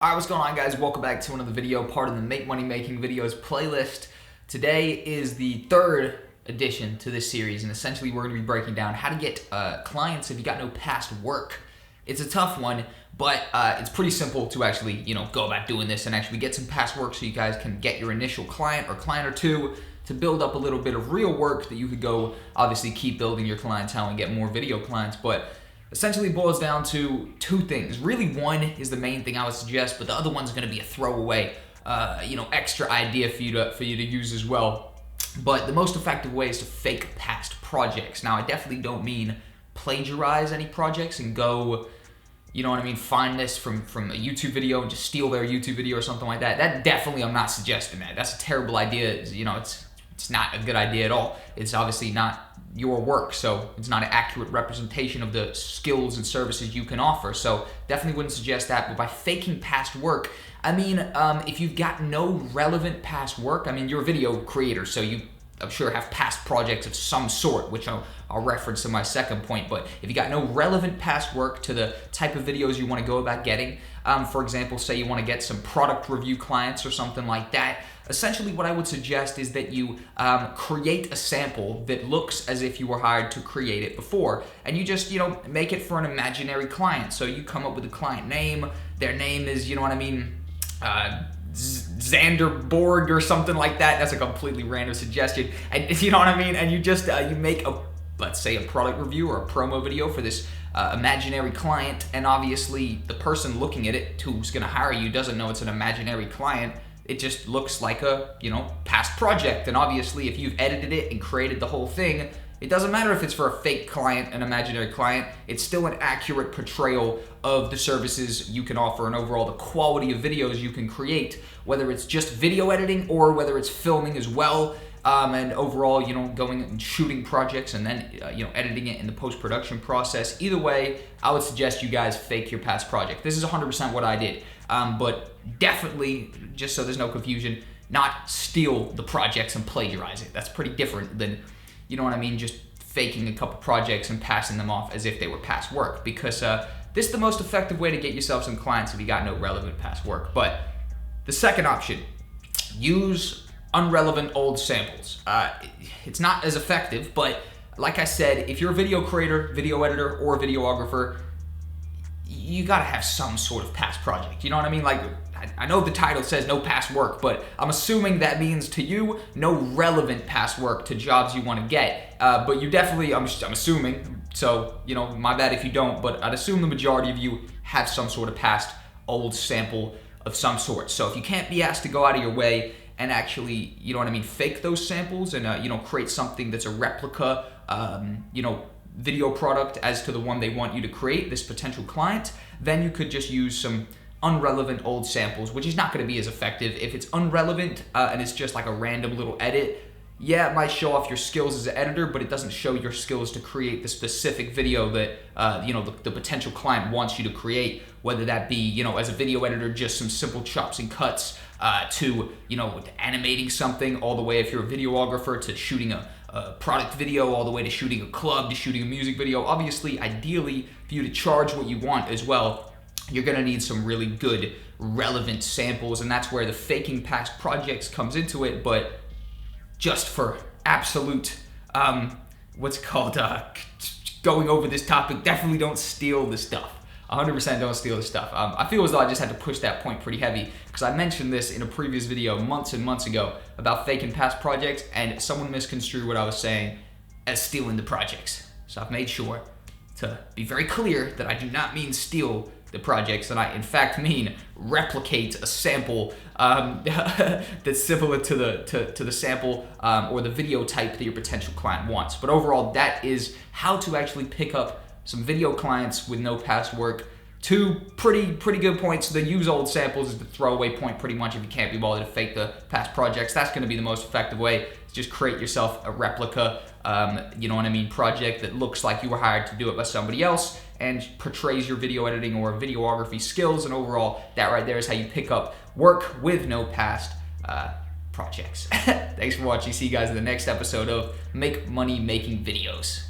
Alright, what's going on, guys? Welcome back to another video, part of the Make Money Making Videos playlist. Today is the third addition to this series, and essentially we're going to be breaking down how to get clients if you got no past work. It's a tough one, but it's pretty simple to actually, go about doing this and actually get some past work so you guys can get your initial client or two to build up a little bit of real work that you could go, obviously, keep building your clientele and get more video clients. But essentially boils down to two things. Really, one is the main thing I would suggest, but the other one's going to be a throwaway, extra idea for you to use as well. But the most effective way is to fake past projects. Now, I definitely don't mean plagiarize any projects and go, find this from a YouTube video and just steal their YouTube video or something like that. That definitely, I'm not suggesting that. That's a terrible idea. It's not a good idea at all. It's obviously not your work, so it's not an accurate representation of the skills and services you can offer. So definitely wouldn't suggest that. But by faking past work, if you've got no relevant past work, you're a video creator, so I'm sure have past projects of some sort, which I'll reference in my second point. But if you got no relevant past work to the type of videos you want to go about getting, for example, say you want to get some product review clients or something like that, essentially what I would suggest is that you create a sample that looks as if you were hired to create it before, and you just, make it for an imaginary client. So you come up with a client name, their name is, Xanderborg or something like that. That's a completely random suggestion. And you know what I mean? And you just, you make let's say a product review or a promo video for this imaginary client, and obviously the person looking at it who's gonna hire you doesn't know it's an imaginary client. It just looks like a, past project. And obviously if you've edited it and created the whole thing, it doesn't matter if it's for a fake client, an imaginary client, it's still an accurate portrayal of the services you can offer and overall the quality of videos you can create, whether it's just video editing or whether it's filming as well. And overall, going and shooting projects and then, editing it in the post-production process. Either way, I would suggest you guys fake your past project. This is 100% what I did. But definitely, just so there's no confusion, not steal the projects and plagiarize it. That's pretty different than, just faking a couple projects and passing them off as if they were past work. Because this is the most effective way to get yourself some clients if you got no relevant past work. But the second option, use unrelevant old samples. It's not as effective, but like I said, if you're a video creator, video editor, or a videographer, you gotta have some sort of past project. You know what I mean? Like, I know the title says no past work, but I'm assuming that means to you, no relevant past work to jobs you wanna get. But you definitely, I'm assuming, so, my bad if you don't, but I'd assume the majority of you have some sort of past old sample of some sort. So if you can't be asked to go out of your way and actually, fake those samples and, create something that's a replica, video product as to the one they want you to create, this potential client, then you could just use some unrelevant old samples, which is not going to be as effective. If it's unrelevant and it's just like a random little edit, yeah, it might show off your skills as an editor, but it doesn't show your skills to create the specific video that, the potential client wants you to create, whether that be, as a video editor, just some simple chops and cuts to, animating something, all the way, if you're a videographer, to shooting a product video, all the way to shooting a club, to shooting a music video. Obviously, ideally, for you to charge what you want as well, you're gonna need some really good, relevant samples, and that's where the faking past projects comes into it. But just for absolute, going over this topic, definitely don't steal the stuff. 100% don't steal the stuff. I feel as though I just had to push that point pretty heavy because I mentioned this in a previous video months and months ago about faking past projects, and someone misconstrued what I was saying as stealing the projects. So I've made sure to be very clear that I do not mean steal the projects, and I in fact mean replicate a sample that's similar to the sample or the video type that your potential client wants. But overall, that is how to actually pick up some video clients with no past work. Two pretty good points. The use old samples is the throwaway point pretty much if you can't be bothered to fake the past projects. That's going to be the most effective way. Just create yourself a replica, project that looks like you were hired to do it by somebody else and portrays your video editing or videography skills. And overall, that right there is how you pick up work with no past projects. Thanks for watching. See you guys in the next episode of Make Money Making Videos.